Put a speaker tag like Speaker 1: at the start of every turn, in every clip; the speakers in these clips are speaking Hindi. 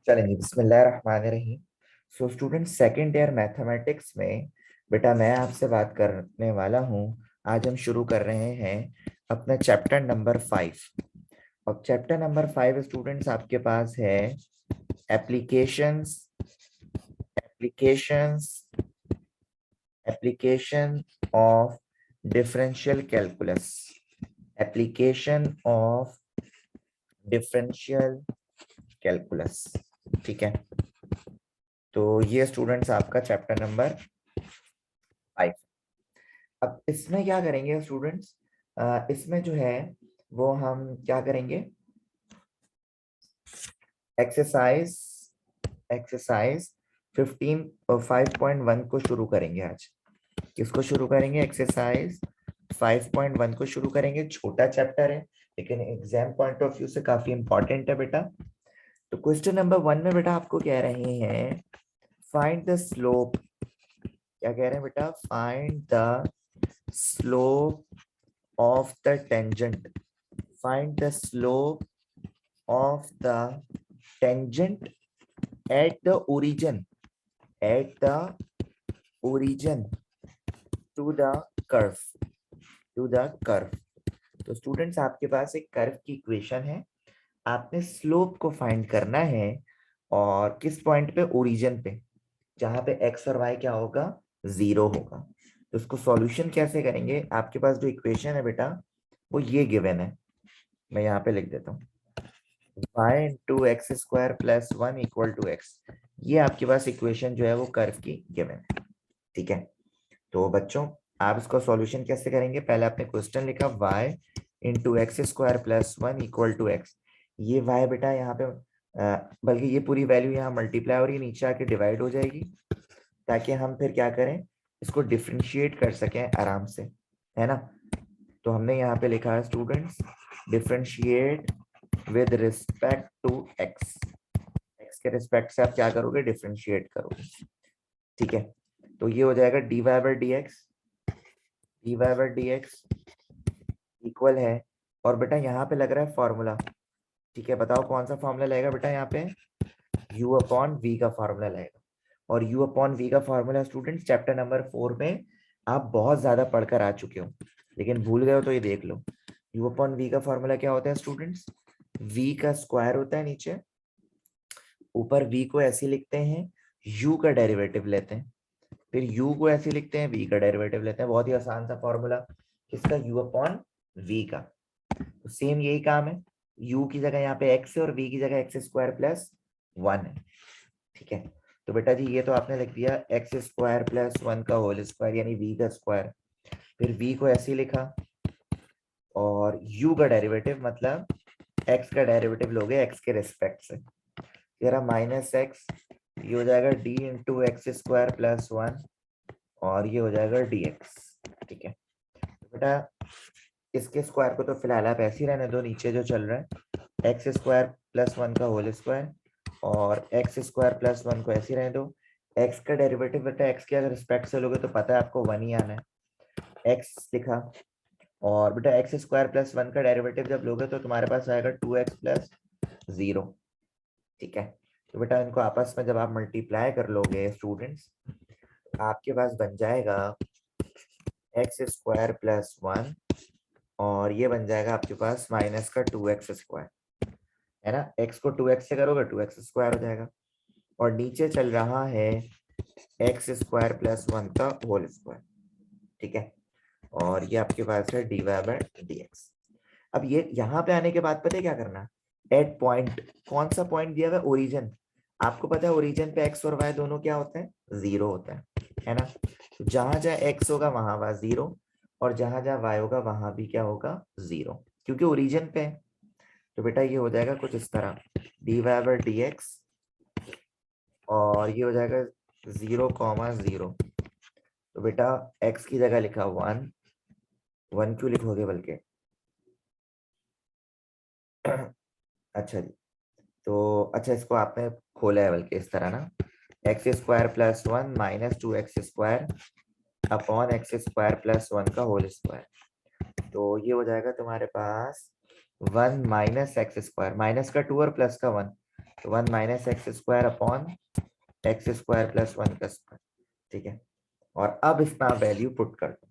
Speaker 1: चलेंगे बिस्मिल्लाहिर्रहमानिर्रहीम। So student, second year mathematics में बेटा मैं आपसे बात करने वाला हूँ। आज हम शुरू कर रहे हैं अपना चैप्टर नंबर 5। अब चैप्टर नंबर 5 स्टूडेंट्स आपके पास है applications applications application of differential calculus application of differential calculus. ठीक है, तो ये स्टूडेंट्स आपका चैप्टर नंबर 5। अब इसमें क्या करेंगे स्टूडेंट्स, इसमें जो है वो हम क्या करेंगे, एक्सरसाइज एक्सरसाइज 5.1 को शुरू करेंगे आज। किसको शुरू करेंगे? एक्सरसाइज 5.1 को शुरू करेंगे। छोटा चैप्टर है लेकिन एग्जाम पॉइंट ऑफ व्यू से काफी इंपॉर्टेंट है बेटा। तो क्वेश्चन नंबर 1 में बेटा आपको कह रहे हैं फाइंड द स्लोप। क्या कह रहे हैं बेटा? Find the slope of the tangent. Find the slope of the tangent at the origin to the curve तो स्टूडेंट्स आपके पास एक कर्व की इक्वेशन है, आपने स्लोप को फाइंड करना है और किस पॉइंट पे? ओरिजिन पे, जहां पे एक्स और वाई क्या होगा? 0 होगा। तो उसको सॉल्यूशन कैसे करेंगे? आपके पास जो इक्वेशन है बेटा वो ये गिवन है, मैं यहाँ पे लिख देता हूँ y into x square plus 1 equal to x. ये आपके पास इक्वेशन जो है वो कर्व की गिवन है। ठीक है, तो बच्चों आप इसका सॉल्यूशन कैसे करेंगे? पहले आपने क्वेश्चन लिखा y into x square plus 1 equal to x. ये y बेटा यहाँ पे बल्कि ये पूरी वैल्यू यहाँ मल्टीप्लाई हो रही है, नीचे आके डिवाइड हो जाएगी ताकि हम फिर क्या करें, इसको डिफ्रेंशिएट कर सकें आराम से, है ना। तो हमने यहाँ पे लिखा है students differentiate with respect to x. X के रिस्पेक्ट से आप क्या करोगे? डिफरेंशिएट करोगे। ठीक है, तो ये हो जाएगा dy by d x equal है, और बेटा यहाँ पे लग रहा है फॉर्मूला। ठीक है, बताओ कौन सा फॉर्मूला लगेगा बेटा? यहाँ पे u अपॉन वी का फॉर्मूला लगेगा। और u अपॉन वी का फॉर्मूला स्टूडेंट्स चैप्टर नंबर 4 में आप बहुत ज्यादा पढ़कर आ चुके हो, लेकिन भूल गए हो तो ये देख लो। u अपॉन वी का फॉर्मूला क्या होता है स्टूडेंट्स? v का स्क्वायर होता है नीचे, ऊपर v को ऐसे लिखते हैं, u का डेरिवेटिव लेते हैं, फिर u को ऐसे लिखते हैं, v का डेरिवेटिव लेते हैं। बहुत ही आसान सा फॉर्मूला किसका? u अपॉन v का। तो सेम यही काम है, u की जगह यहाँ पे x है और v की जगह एक्स स्क्वायर प्लस 1 है। ठीक है, तो बेटा जी ये तो आपने लिख दिया एक्स स्क्वायर प्लस 1 का होल स्क्वायर यानी v का स्क्वायर, फिर v को ऐसे लिखा और u का डेरिवेटिव मतलब x का डेरिवेटिव लोगे x के रेस्पेक्ट से, जरा माइनस एक्स, ये हो जाएगा d into x square plus 1 और ये हो जाएगा dx। ठीक है, तो बेटा इसके स्क्वायर को तो फिलहाल आप ऐसे ही रहने दो, नीचे जो चल रहा है एक्स स्क्वायर प्लस 1 का होल स्क्वायर और एक्स स्क्वायर प्लस 1 को ऐसे ही रहने दो। एक्स का डेरिवेटिव बेटा एक्स के अगर रिस्पेक्ट से लोगे तो पता है आपको 1 ही आना है, एक्स लिखा, और बेटा एक्स स्क्वायर प्लस 1 का डेरिवेटिव जब लोगे तो तुम्हारे पास आएगा 2x प्लस 0। ठीक है, तो बेटा इनको आपस में जब आप मल्टीप्लाई कर लोगे स्टूडेंट्स, आपके पास बन जाएगा एक्स स्क्वायर प्लस 1 और ये बन जाएगा आपके पास माइनस का 2x स्क्वायर, है ना। x को 2x से करोगे 2x स्क्वायर हो जाएगा, और नीचे चल रहा है एक्स स्क्वायर प्लस 1 का होल स्क्वायर। ठीक है, और ये आपके पास है dy बाय dx। अब ये यहाँ पे आने के बाद पता है क्या करना? एट पॉइंट, कौन सा पॉइंट दिया हुआ है? ओरिजिन। आपको पता है ओरिजिन पे x और y दोनों क्या होते हैं? 0 होता है ना। तो जहां जहां x होगा वहां वहां 0, और जहां जहां y होगा वहां भी क्या होगा? 0, क्योंकि ओरिजिन पे है। तो बेटा ये हो जाएगा कुछ इस तरह dy बाय dx, और ये हो जाएगा 0,0। तो बेटा x की जगह लिखा 1, 1 क्यों लिखोगे बल्कि? अच्छा जी, तो अच्छा इसको आपने खोला है बल्कि इस तरह ना, x square plus 1 minus 2x square upon x square plus 1 का होल स्क्वायर। तो ये हो जाएगा तुम्हारे पास 1 माइनस एक्स स्क्वायर, माइनस का 2 और प्लस का 1, तो 1 minus x square upon x square plus 1 का स्क्वायर, ठीक है। और अब इसमें आप वैल्यू पुट कर दो।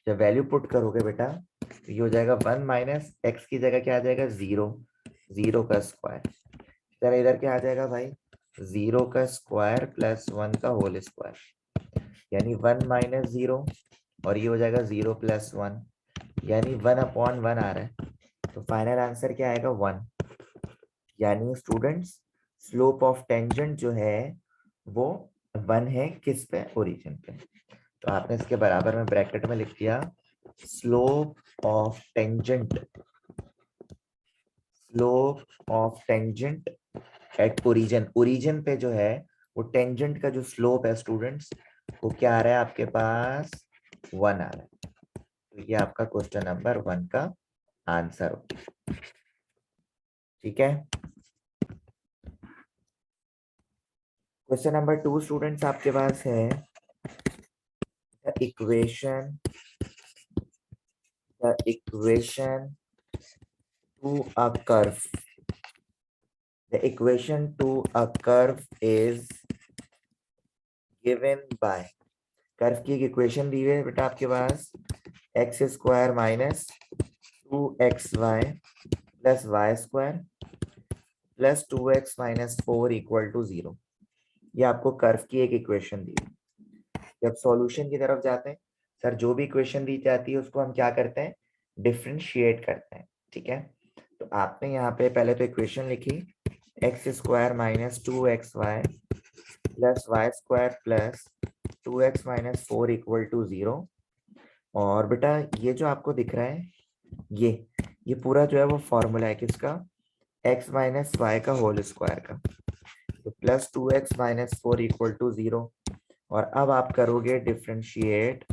Speaker 1: जब वैल्यू पुट करोगे बेटा तो ये हो जाएगा 1 माइनस एक्स की जगह क्या आ जाएगा 0, 0 का स्क्वायर। इधर इधर क्या आ जाएगा भाई 0 का स्क्वायर प्लस 1 का होल स्क्वायर, यानी 1 माइनस 0 और ये हो जाएगा 0 प्लस 1, यानी 1 अपॉन 1 आ रहा है। तो फाइनल आंसर क्या आएगा 1। यानी स्टूडेंट्स स्लोप ऑफ टेंजेंट जो है वो 1 है किस पे, ओरिजिन पे। तो आपने इसके बराबर में ब्रैकेट में लिख दिया slope of tangent, slope of tangent at origin. Origin पे जो है वो टेंजेंट का जो स्लोप है स्टूडेंट्स वो क्या आ रहा है आपके पास 1 आ रहा है। तो ये आपका क्वेश्चन नंबर 1 का आंसर होगा, ठीक है। क्वेश्चन नंबर 2 स्टूडेंट्स आपके पास है equation to a curve. The equation to a curve is given by, curve की एक इक्वेशन दी हुई है बेटा आपके पास x square minus 2xy plus y square plus 2x minus 4 equal to 0। ये आपको कर्व की एक इक्वेशन दी है। जब सॉल्यूशन की तरफ जाते हैं सर जो भी इक्वेशन दी जाती है उसको हम क्या करते हैं डिफरेंशिएट करते हैं, ठीक है। तो आपने यहाँ पे पहले तो इक्वेशन लिखी x square minus 2xy plus y square plus 2x minus 4 equal to 0। और बेटा ये जो आपको दिख रहा है ये पूरा जो है वो फॉर्मूला है किसका x माइनस वाई का होल स्क्वायर का। तो plus 2x minus 4 equal to 0। और अब आप करोगे differentiate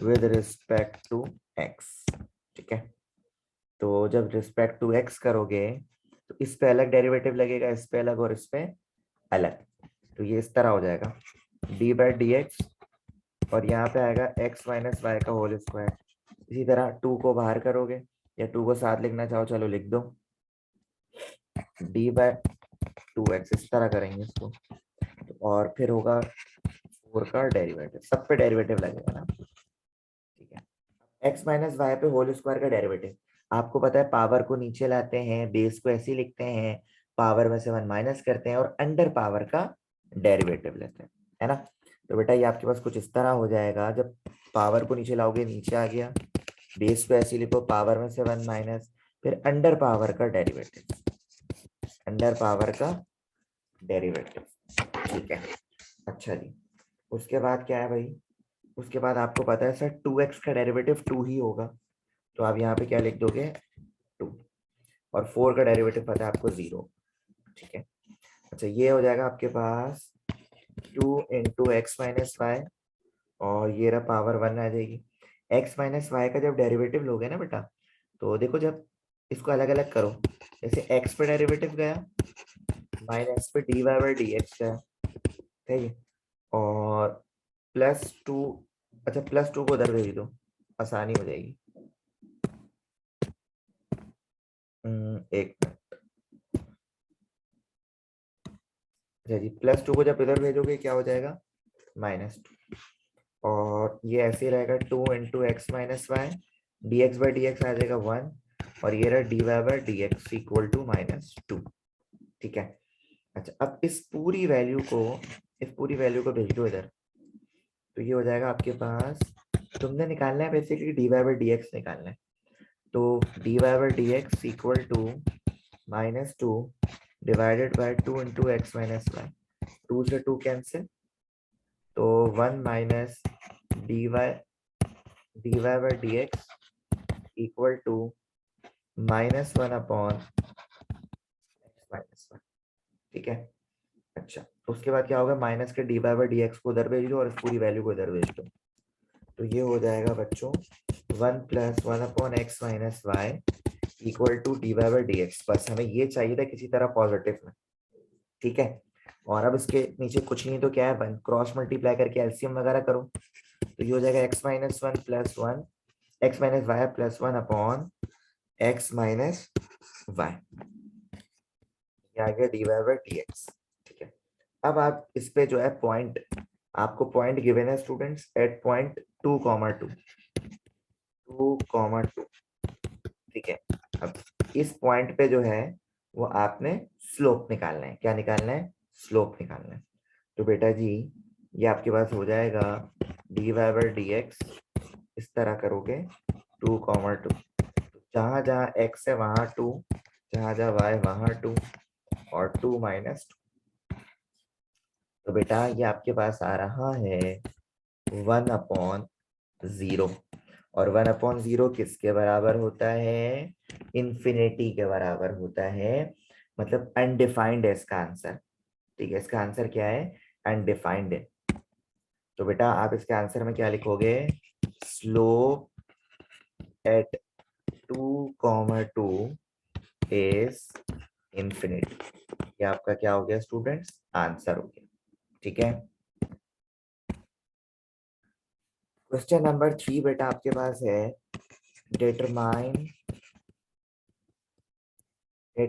Speaker 1: with respect to x, ठीक है। तो जब रिस्पेक्ट टू x करोगे तो इस पे अलग डेरिवेटिव लगेगा, इस पे अलग और इस पे अलग। तो ये इस तरह हो जाएगा डी बाई डी एक्स और यहाँ पे आएगा x माइनस वाई का होल स्क्वायर। इसी तरह 2 को बाहर करोगे या 2 को साथ लिखना चाहो चलो लिख दो डी बाई 2x, इस तरह करेंगे इसको। और फिर होगा 4 का डेरिवेटिव, सब पे डेरिवेटिव लगेगा ना, ठीक है। x माइनस वाई पे होल स्क्वायर का डेरिवेटिव आपको पता है पावर को नीचे लाते हैं, बेस को ऐसे लिखते हैं, पावर में से 1 माइनस करते हैं और अंडर पावर का डेरिवेटिव लेते हैं, है ना। तो बेटा ये आपके पास कुछ इस तरह हो जाएगा, जब पावर को नीचे लाओगे नीचे आ गया, बेस को ऐसे लिखो पावर में से 1 माइनस, फिर अंडर पावर का डेरिवेटिव, अंडर पावर का डेरिवेटिव, ठीक है। अच्छा जी, उसके बाद क्या है भाई, उसके बाद आपको पता है सर 2x का डेरिवेटिव 2 ही होगा, तो आप यहाँ पे क्या लिख दोगे 2 और 4 का डेरिवेटिव पता है आपको 0, ठीक है। अच्छा ये हो जाएगा आपके पास 2 इंटू एक्स माइनस वाई और ये रहा पावर 1 आ जाएगी। x माइनस वाई का जब डेरिवेटिव लोगे ना बेटा तो देखो जब इसको अलग अलग करो, जैसे x पे डेरिवेटिव गया माइनस पे d y by d x गया, ठीक है। और प्लस 2, अच्छा प्लस 2 को उधर भेज दो आसानी हो जाएगी। एक अच्छा जी, प्लस 2 को जब इधर भेजोगे क्या हो जाएगा -2 और ये ऐसे रहेगा 2 into x minus y d x by d x आ जाएगा 1 और ये रहा d y by d x equal to -2, ठीक है। अच्छा अब इस पूरी वैल्यू को भेज दो इधर, तो ये हो जाएगा आपके पास, तुमने निकालना है basically d y by d x निकालना है। तो d y by d x equal to -2 divided by 2 into x minus y, 2 से 2 कैंसिल, तो 1 minus d y by d x equal to -1 upon x minus one, ठीक है। अच्छा उसके बाद क्या होगा माइनस के d y by d x को उधर भेज दो और इस पूरी वैल्यू को इधर भेज दो, तो ये हो जाएगा बच्चों 1 plus 1 upon x minus y equal to d y by d x. बस हमें ये चाहिए था किसी तरह पॉजिटिव में, ठीक है। और अब इसके नीचे कुछ नहीं तो क्या है 1 क्रॉस मल्टीप्लाई करके एलसीएम वगैरह करो, तो ये हो जाएगा x minus one plus 1 x minus y plus 1 upon x minus y, आ गया dy बाई dx। ठीक है, अब आप इस पे जो है पॉइंट, आपको पॉइंट गिवन है स्टूडेंट्स एट पॉइंट 2,2, 2,2। ठीक है, अब इस पॉइंट पे जो है वो आपने स्लोप निकालना है। क्या निकालना है? स्लोप निकालना है। तो बेटा जी ये आपके पास हो जाएगा dy बाई dx, इस तरह करोगे 2,2, जहां जहां x है वहां 2, जहां जहां y वहां 2 और 2 माइनस 2। तो बेटा ये आपके पास आ रहा है 1/0, और 1/0 किसके बराबर होता है? इंफिनिटी के बराबर होता है, मतलब अनडिफाइंड है इसका आंसर। ठीक है, इसका आंसर क्या है? अनडिफाइंड है। तो बेटा आप इसके आंसर में क्या लिखोगे? Slope eight 2,2 is infinity. ये आपका क्या हो गया स्टूडेंट्स? आंसर हो गया। ठीक है, क्वेश्चन नंबर 3 बेटा आपके पास है, determine the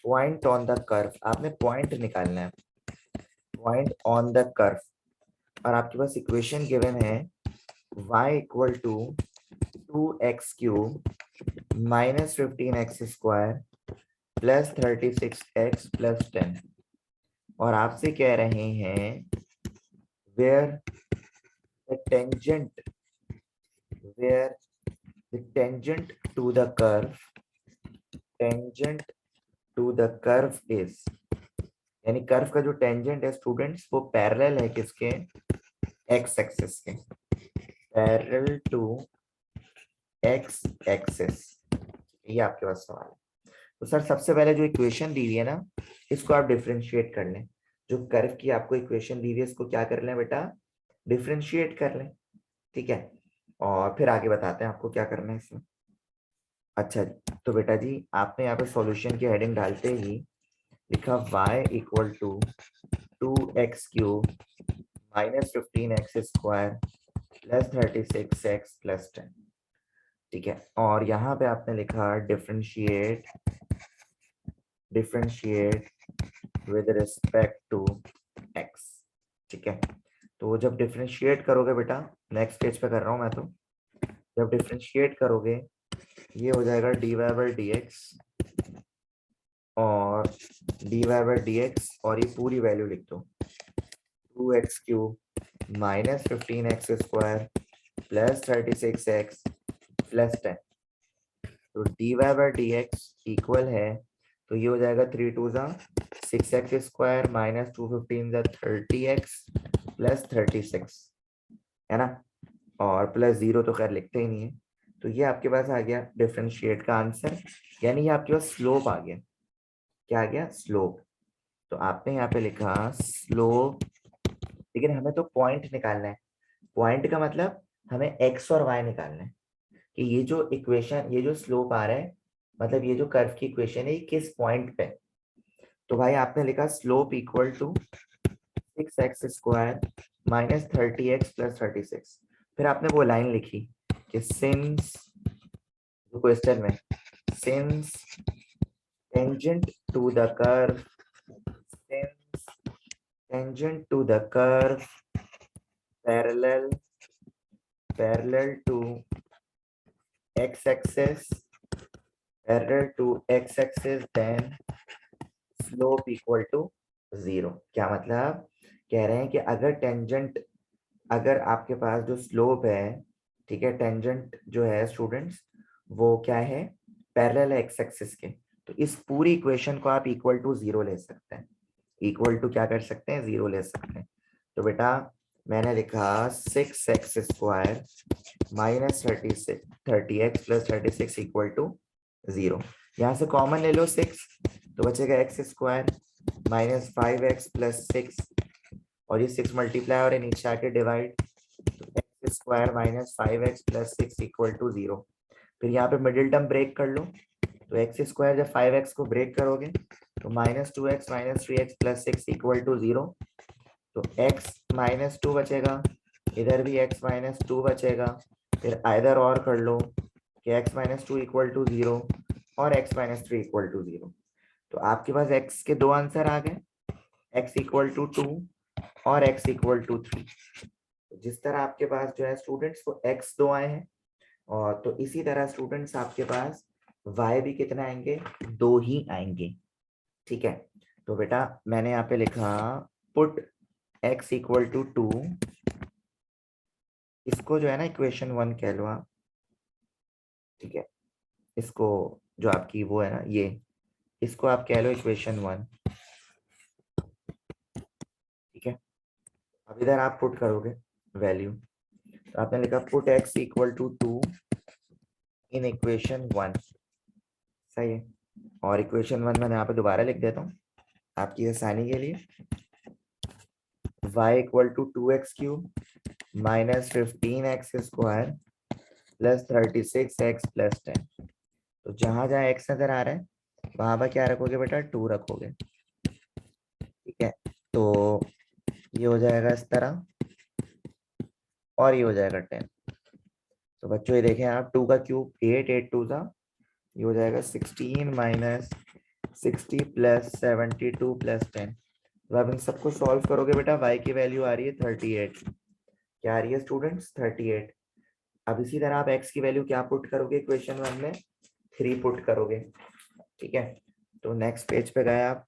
Speaker 1: point on the curve। आपने पॉइंट निकालना है, पॉइंट ऑन द कर्व, और आपके पास इक्वेशन गिवन है y equal to 2x³ minus 15x² plus 36x plus 10, और आपसे कह रहे हैं where the tangent to the curve is, यानी कर्व का जो टेंजेंट है स्टूडेंट्स वो पैरेलल है किसके? एक्स एक्सिस के, पैरेलल टू एक्स एक्सिस। ये आपके पास सवाल है। तो सर सबसे पहले जो इक्वेशन दी हुई है ना, इसको आप डिफरेंशिएट कर लें। जो कर्व की आपको इक्वेशन दी हुई है इसको क्या कर लें बेटा? डिफरेंशिएट कर लें। ठीक है, और फिर आगे बताते हैं आपको क्या करना है इसमें। अच्छा जी, तो बेटा जी आपने यहाँ पे सॉल्यूशन की हेडिंग डालते ही लिखा y equal to 2x³ minus 15x² plus 36x plus 10। ठीक है, और यहाँ पे आपने लिखा differentiate with respect to x। ठीक है, तो जब डिफरेंशिएट करोगे बेटा, नेक्स्ट स्टेज पे कर रहा हूँ मैं, तो जब डिफरेंशिएट करोगे ये हो जाएगा dy बाई dx, और dy बाई dx और ये पूरी वैल्यू लिख दो 2x³ minus 15x² plus 36x plus 10। तो dy बाई dx इक्वल है, तो ये हो जाएगा 3×2 6x² माइनस 215 30x प्लस 36, है ना, और प्लस 0 तो खैर लिखते ही नहीं है। तो ये आपके पास आ गया डिफरेंशिएट का आंसर, यानी ये आपके पास स्लोप आ गया। क्या आ गया? स्लोप। तो आपने यहाँ पे लिखा स्लोप, लेकिन हमें तो पॉइंट निकालना है। पॉइंट का मतलब हमें x और y निकालना है कि ये जो इक्वेशन, ये जो स्लोप आ रहा है, मतलब ये जो कर्व की इक्वेशन है ये किस पॉइंट पे। तो भाई आपने लिखा slope equal to 6x² minus 30x plus 36। फिर आपने वो लाइन लिखी कि सिंस, क्वेश्चन में, since tangent to the curve, since tangent to the curve parallel to x-axis, then slope equal to 0। क्या मतलब? कह रहे हैं कि अगर टेंजेंट, अगर आपके पास जो स्लोप है, ठीक है, टेंजेंट जो है स्टूडेंट्स वो क्या है? पैरेलल है एक्स एक्सिस के, तो इस पूरी इक्वेशन को आप इक्वल टू 0 ले सकते हैं। इक्वल टू क्या कर सकते हैं? 0 ले सकते हैं। तो बेटा मैंने लिखा 6x² minus 30x plus 36 equal to 0। यहाँ से कॉमन ले लो 6, तो बचेगा x² माइनस 5x प्लस 6, और ये 6 मल्टीप्लाई और नीचे आके डिवाइड, तो x² minus 5x plus 6 equal to 0। फिर यहाँ पे मिडिल टर्म ब्रेक कर लो, तो x² जब 5x को ब्रेक करोगे तो minus 2x minus 3x plus 6 equal to 0। तो x माइनस 2 बचेगा इधर भी x माइनस टू बचेगा। फिर आइदर और कर लो कि x minus two equal to 0 और x minus three equal to 0। तो आपके पास x के दो आंसर आ गए, x इक्वल टू 2 और x इक्वल टू 3। जिस तरह आपके पास जो है स्टूडेंट्स वो x दो आए हैं, और तो इसी तरह स्टूडेंट्स आपके पास y भी कितना आएंगे, दो ही आएंगे। ठीक है, तो बेटा मैंने यहाँ पे लिखा पुट x इक्वल टू 2, इसको जो है ना इक्वेशन 1 कह लो आप। ठीक है, इसको जो आपकी वो है ना ये, इसको आप कह लो इक्वेशन 1। ठीक है, अब इधर आप पुट करोगे वैल्यू, तो आपने लिखा put x equal to 2 in equation 1। सही है, और इक्वेशन 1 मैं यहाँ पे दोबारा लिख देता हूँ आपकी आसानी के लिए। y equal to 2x cube minus 15x square plus 36x plus 10। तो जहां जहां x नजर आ रहा है वहां पर क्या रखोगे बेटा, 2 रखोगे। ठीक है, तो ये हो जाएगा इस तरह और ये हो जाएगा 10। तो बच्चों ये देखें आप, 2 का क्यूब 8, 8 टू सा, ये हो जाएगा 16 माइनस 60 प्लस 72 प्लस 10। तो आप इन सबको सॉल्व करोगे बेटा, y की वैल्यू आ रही है 38। क्या आ रही है स्टूडेंट्स, 38। अब इसी तरह आप x की वैल्यू क्या पुट करोगे इक्वेशन 1 में, 3 पुट करोगे। ठीक है, तो नेक्स्ट पेज पे गए आप,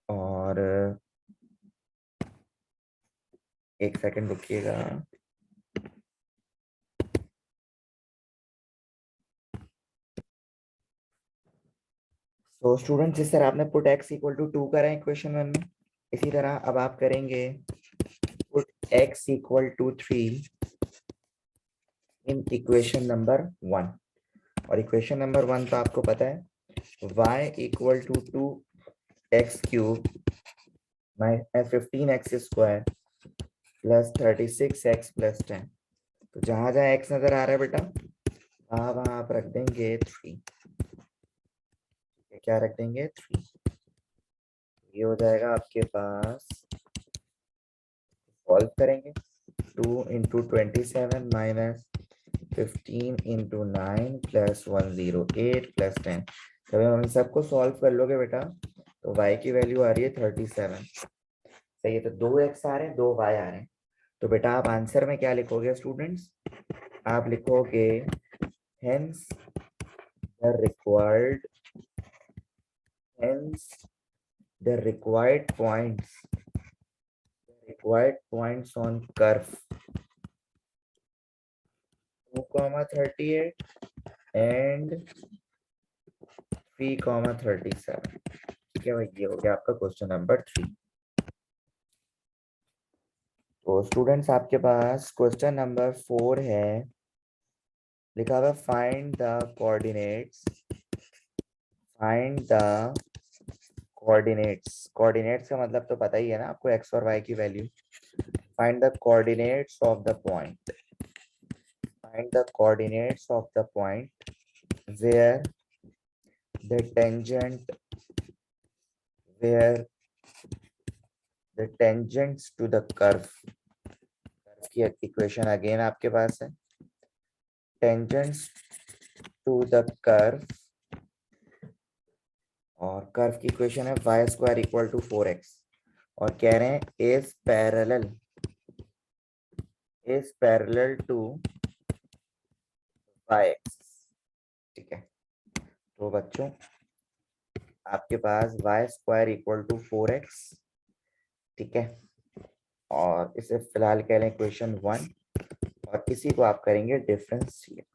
Speaker 1: और एक सेकंड रुकिएगा। तो स्टूडेंट जिस तरह आपने पुट x इक्वल टू 2 करा है इक्वेशन 1 में, इसी तरह अब आप करेंगे put x equal to 3 in equation number 1। और इक्वेशन नंबर 1 तो आपको पता है, y equal to 2x cube minus 15x square plus 36x plus 10। तो जहां जहां x नजर आ रहा है बेटा वहां वहां आप रख देंगे 3। क्या रख देंगे, 3। ये हो जाएगा आपके पास, सॉल्व करेंगे 2 into 27 minus 15 into 9 plus 108 plus 10। जब हम इन सबको सॉल्व कर लोगे बेटा तो y की वैल्यू आ रही है 37। सही है, तो 2x आ रहे हैं, 2y आ रहे हैं। तो बेटा आप आंसर में क्या लिखोगे स्टूडेंट्स, आप लिखोगे hence the required, hence the required points on curve 2,38 and 3,37। ठीक है भाई, ये हो गया आपका क्वेश्चन नंबर 3। तो स्टूडेंट्स आपके पास क्वेश्चन नंबर 4 है, लिखा हुआ find the coordinates, find the coordinates. Coordinates का मतलब तो पता ही है ना आपको, एक्स और वाई की value. Find the coordinates of the point, find the coordinates of the point where the tangent, where the tangents to the curve, curve की इक्वेशन अगेन आपके पास है, tangents to the curve, और कर्व की इक्वेशन है y square equal to 4x, और कह रहे हैं is parallel to yx। ठीक है, तो बच्चों आपके पास y square equal to 4x। ठीक है, और इसे फिलहाल कह लें इक्वेशन 1, और इसी को आप करेंगे डिफरेंशिएट।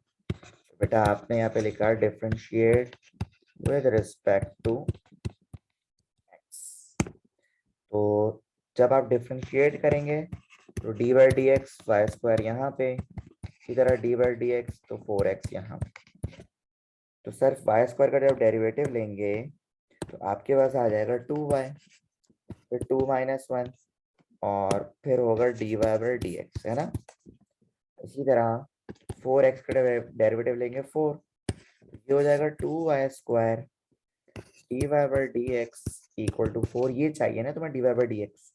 Speaker 1: बेटा आपने यहाँ पे लिखा differentiate with respect to x। तो जब आप डिफरेंशिएट करेंगे तो d by d x y square यहाँ पे, इसी तरह डी बाई डी एक्स तो 4x यहाँ पे। तो सर वाई स्क्वायर का जब डेरिवेटिव लेंगे तो आपके पास आ जाएगा 2y, फिर 2 माइनस 1, और फिर होगा d y by d x, है ना। इसी तरह 4x का डेरिवेटिव लेंगे 4, ये हो जाएगा 2y square d y by d x equal to 4। ये चाहिए ना तुम्हें d y by d x,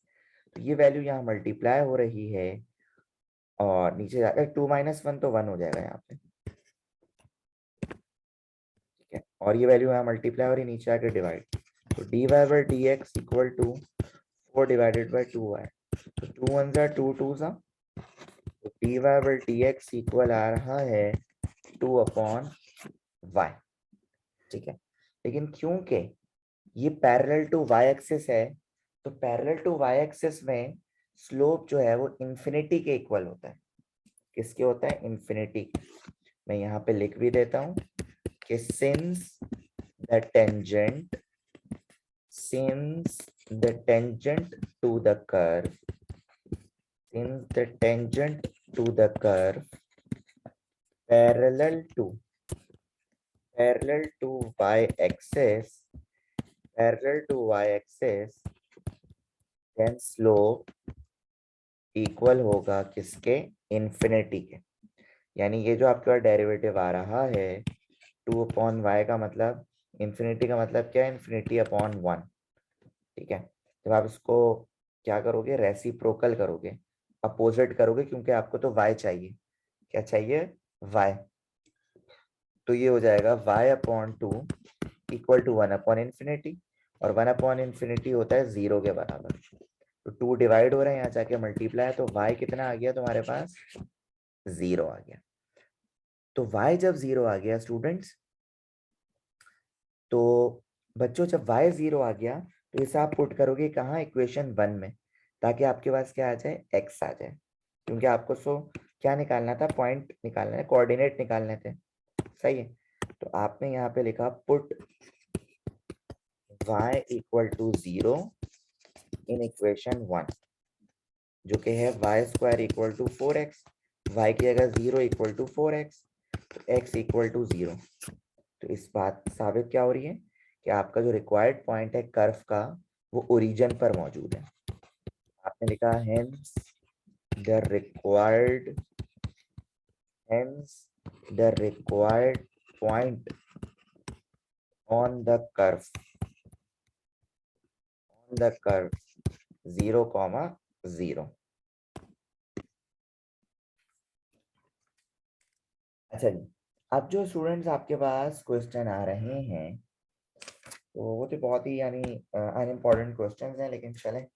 Speaker 1: तो ये वैल्यू यहाँ मल्टीप्लाई हो रही है और नीचे जाकर 2 - 1 तो 1 हो जाएगा यहाँ पे, ठीक है। और ये वैल्यू यहाँ मल्टीप्लाई हो रही है, नीचे आकर डिवाइड, तो dy by d x equal to 4 divided by 2y, तो 2 1 जा 2 2 जा, तो dy by d x equal आ रहा है 2/y, ठीक है। लेकिन क्योंकि ये पैरेलल टू y एक्सिस है, तो पैरेलल टू y एक्सिस में स्लोप जो है वो इंफिनिटी के इक्वल होता है। किसके होता है? इंफिनिटी। मैं यहाँ पे लिख भी देता हूँ कि since the tangent to the curve, since the tangent to the curve parallel to y-axis, then slope equal होगा किसके? इंफिनिटी के। यानी ये जो आपके पास डेरिवेटिव आ रहा है 2/y का मतलब इंफिनिटी का मतलब क्या है? इंफिनिटी अपॉन 1, ठीक है। जब आप इसको क्या करोगे? रेसिप्रोकल करोगे, अपोजिट करोगे, क्योंकि आपको तो y चाहिए। क्या चाहिए? y। तो ये हो जाएगा y/2 इक्वल टू 1/इंफिनिटी, और 1/इंफिनिटी होता है 0 के बराबर। तो 2 डिवाइड हो रहे हैं, यहाँ जाके मल्टीप्लाई, तो y कितना आ गया तुम्हारे पास? 0 आ गया। तो y जब 0 आ गया स्टूडेंट्स, तो बच्चों जब y 0 आ गया तो इसे आप पुट करोगे कहाँ? इक्वेशन 1 में, ताकि आपके पास क्या आ जाए? x आ जाए। क्योंकि आपको क्या निकालना था? पॉइंट निकालना है, कोऑर्डिनेट निकालने थे, सही है। तो आपने यहाँ पे लिखा put y equal to 0 in equation 1, जो कि है y² equal to 4x, y की जगह 0 इक्वल टू 4x, तो x इक्वल टू 0। तो इस बात साबित क्या हो रही है कि आपका जो रिक्वायर्ड पॉइंट है कर्व का, वो ओरिजिन पर मौजूद है। आपने लिखा hence the required point on the curve 0,0। अच्छा जी, अब जो स्टूडेंट्स आपके पास क्वेश्चन आ रहे हैं, तो वो तो बहुत ही यानी अनइम्पोर्टेंट क्वेश्चंस हैं, लेकिन चलें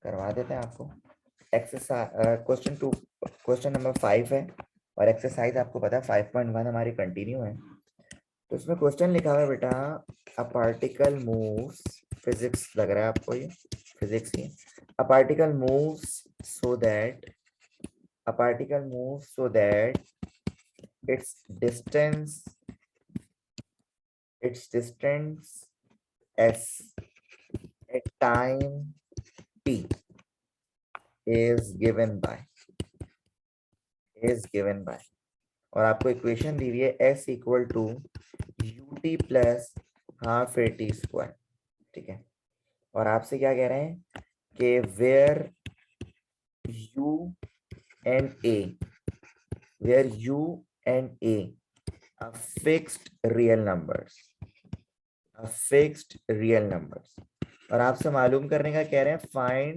Speaker 1: करवा देते हैं आपको। एक्सरसाइज क्वेश्चन नंबर 5 है, और एक्सरसाइज आपको पता है 5.1 हमारी कंटिन्यू है। तो इसमें क्वेश्चन लिखा हुआ है बेटा, अ पार्टिकल मूव्स, फिजिक्स लग रहा है आपको, ये physics he. A particle moves so that its distance s at time t is given by और आपको इक्वेशन दी हुई है s equal to ut plus half a t square, ठीक है। और आपसे क्या कह रहे हैं कि where u and a are fixed real numbers, और आपसे मालूम करने का कह रहे हैं find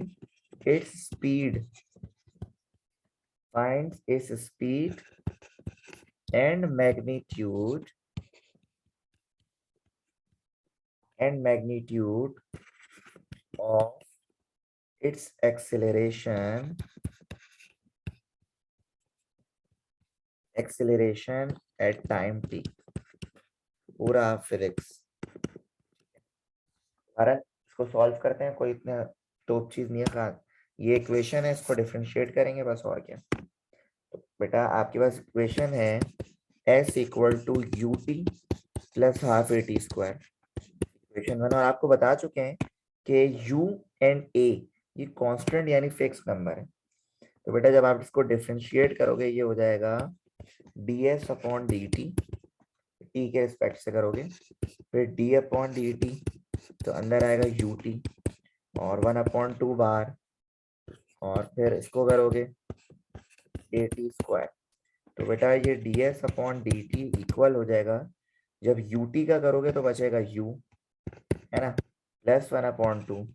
Speaker 1: its speed and magnitude of its acceleration at time t। पूरा फिजिक्स। इसको सॉल्व करते हैं, कोई इतना टॉप चीज नहीं है। ये इक्वेशन है, इसको डिफरेंशिएट करेंगे बस, और क्या। तो बेटा आपके पास इक्वेशन है s equal to u t plus half a t square, equation 1। और आपको बता चुके हैं कि u एंड a ये कांस्टेंट यानी फिक्स नंबर है। तो बेटा जब आप इसको डिफरेंशिएट करोगे, ये हो जाएगा ds upon d T, T के रिस्पेक्ट से करोगे, फिर d अपॉन डी टी, तो अंदर आएगा ut और 1/2 बार, और फिर इसको करोगे ए टी स्क्वायर। तो बेटा ये ds upon d t equal हो जाएगा, जब ut का करोगे तो बचेगा u, है ना, प्लस 1/2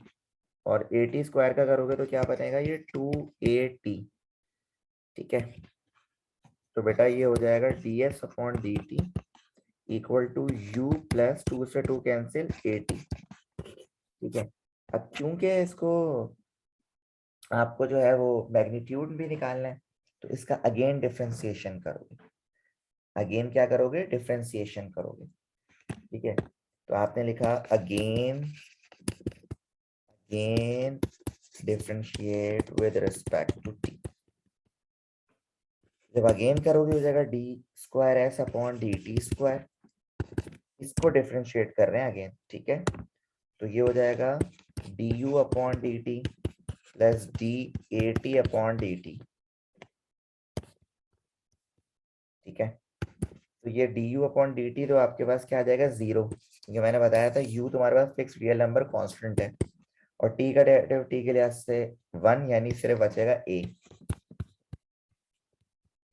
Speaker 1: और 80 स्क्वायर का करोगे तो क्या बनेगा, ये 280। ठीक है, तो बेटा ये हो जाएगा ds upon dt equal to u plus 2 से 2 कैंसिल 80। ठीक है, अब क्योंकि इसको आपको जो है वो मैग्नीट्यूड भी निकालना है, तो इसका अगेन डिफरेंशिएशन करोगे। अगेन क्या करोगे, डिफरेंशिएशन करोगे। ठीक है, तो आपने लिखा again differentiate with respect to t. जब अगेन करोगे हो जाएगा d square s upon d t square. इसको डिफरेंशिएट कर रहे हैं अगेन। ठीक है, तो ये हो जाएगा D you upon d T plus D A T upon d T. ठीक है, तो ये D you upon d T तो आपके पास क्या आ जाएगा, 0, क्योंकि मैंने बताया था यू तुम्हारे पास फिक्स रियल नंबर कांस्टेंट है और टी का डेरिवेटिव टी के लिहाज से 1, यानी सिर्फ बचेगा ए।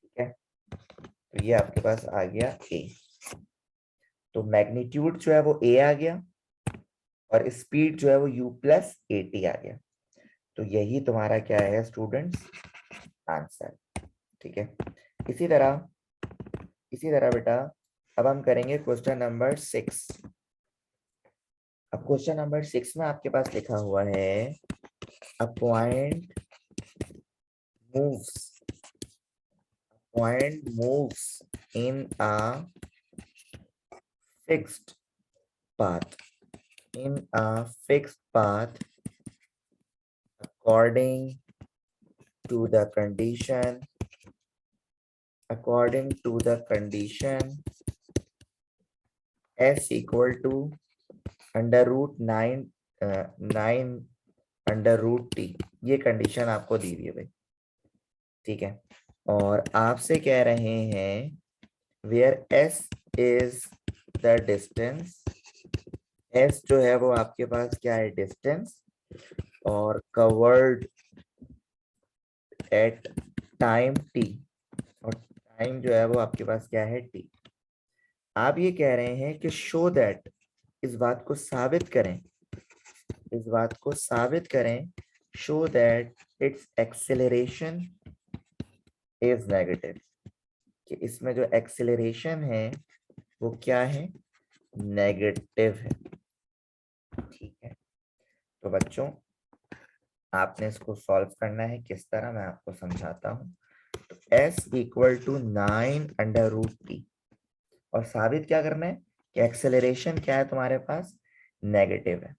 Speaker 1: ठीक है, तो ये आपके पास आ गया ए। तो मैग्नीट्यूड जो है वो ए आ गया और स्पीड जो है वो u प्लस ए टी आ गया। तो यही तुम्हारा क्या है स्टूडेंट्स, आंसर। ठीक है, इसी तरह बेटा अब हम करेंगे क्वेश्चन नंबर 6। अब क्वेश्चन नंबर 6 में आपके पास लिखा हुआ है a point moves in a fixed path according to the condition s equal to under root 9 under root t. ये कंडीशन आपको दी हुई है भाई। ठीक है, और आपसे कह रहे हैं where s is the distance. s जो है वो आपके पास क्या है, डिस्टेंस, और कवर्ड एट टाइम t, और टाइम जो है वो आपके पास क्या है, t। आप ये कह रहे हैं कि शो दैट, इस बात को साबित करें, show that it's acceleration is negative, कि इसमें जो एक्सेलरेशन है वो क्या है, नेगेटिव है। ठीक है, तो बच्चों आपने इसको सॉल्व करना है। किस तरह, मैं आपको समझाता हूं। तो s equal to 9 under root t, और साबित क्या करना है कि एक्सेलरेशन क्या है तुम्हारे पास, नेगेटिव है।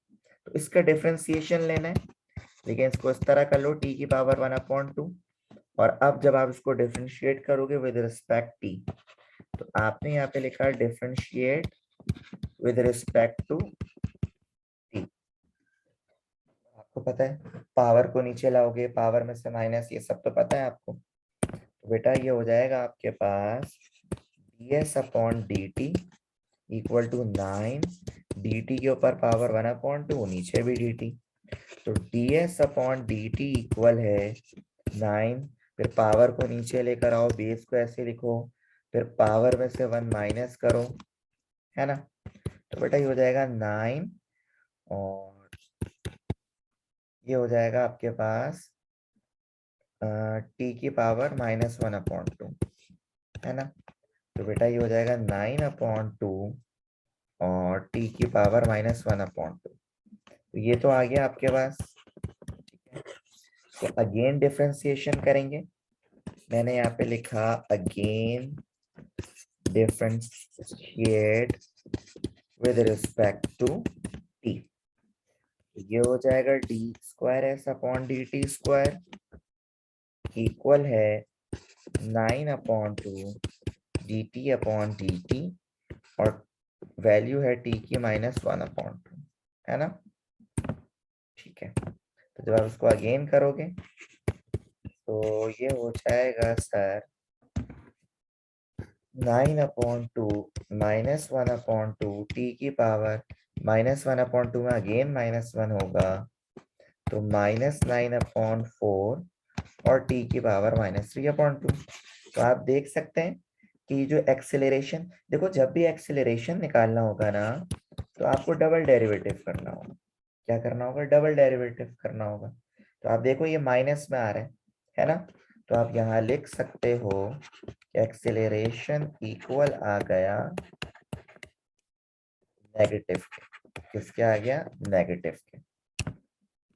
Speaker 1: तो इसका डिफरेंशिएशन लेना है, लेकिन इसको इस तरह कर लो टी की पावर 1/2, और अब जब आप इसको डिफरेंशिएट करोगे विद रिस्पेक्ट टी, तो आपने यहाँ पे लिखा differentiate with respect to t. आपको पता है पावर को नीचे लाओगे, पावर में से माइनस, ये सब तो पता है आपको। तो बेटा ये हो जाएगा आपके पास ds upon d t equal to 9, dt के ऊपर पावर 1/2, नीचे भी dt। तो ds upon d t equal है 9, फिर पावर को नीचे लेकर आओ, बेस को ऐसे लिखो, फिर पावर में से 1 माइनस करो, है ना। तो बेटा ये हो जाएगा 9, और ये हो जाएगा आपके पास t की पावर -1/2, है ना। तो बेटा ये हो जाएगा 9/2 और t की पावर -1/2। तो ये तो आ गया आपके पास। ठीक है, तो अगेन डिफरेंशिएशन करेंगे। मैंने यहाँ पे लिखा again differentiate with respect to t। ये हो जाएगा d square s upon d t square equal है 9/2 d t upon d t, और वैल्यू है t की -1/2, है ना। ठीक है, तो जब आप इसको अगेन करोगे तो ये हो जाएगा सर 9/2 -1/2 t की पावर -1/2 में अगेन -1 होगा, तो -9/4 और t की पावर -3/2। तो आप देख सकते हैं कि जो एक्सेलरेशन, देखो जब भी एक्सेलरेशन निकालना होगा ना, तो आपको डबल डेरिवेटिव करना होगा। क्या करना होगा, डबल डेरिवेटिव करना होगा। तो आप देखो ये माइनस में आ रहा है ना, तो आप यहाँ लिख सकते हो एक्सेलरेशन इक्वल आ गया नेगेटिव के। किसके आ गया, नेगेटिव के।